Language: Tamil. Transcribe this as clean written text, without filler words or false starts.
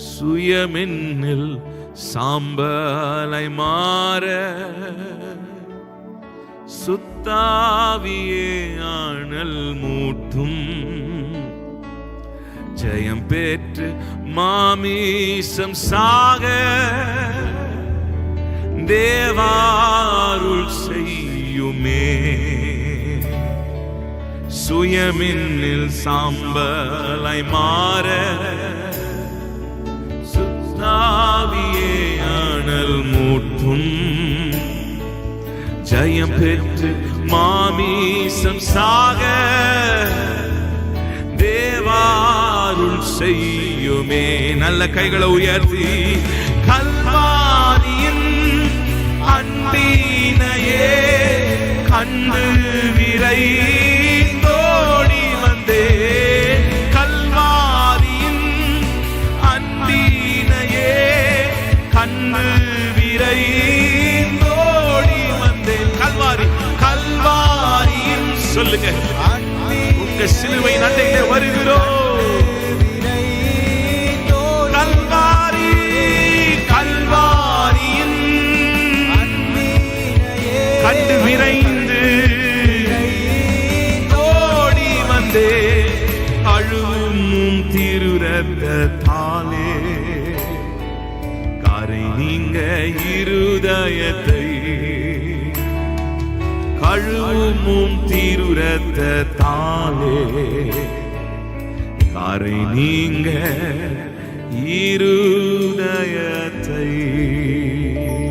சுயமென்னில் சாம்பலை மாற சுத்தாவியே ஆனல் மூட்டும். ஜெயம் பெற்று மாமீசம் சாக தேவாருள் செய்யுமே. சுயமின்னில் சாம்பலை மாற சுத்தாவியே ஆனல் மூட்டும். ஜெயம் பெற்று மாமீசம் சாக தேவாருள் செய்யுமே. நல்ல கைகளை உயர்த்தி கல்வாரியின் அன்பினையே கண்டு விரைந்தோடி வந்தே. கல்வாரியின் அன்பினையே கண்டு விரைந்தோடி வந்தே. கல்வாரியின் சொல்லுங்க, உங்க சிலுவை நண்டையிலே வருகிறோம். கல்வாரியின் கண்டு விரைந்து ஓடி வந்தே. அழுவும் திருரத்தாலே கரை நீங்க இருதயத்தை. கழுவும் திருரத்தாலே கரை நீங்க இருதயத்தை.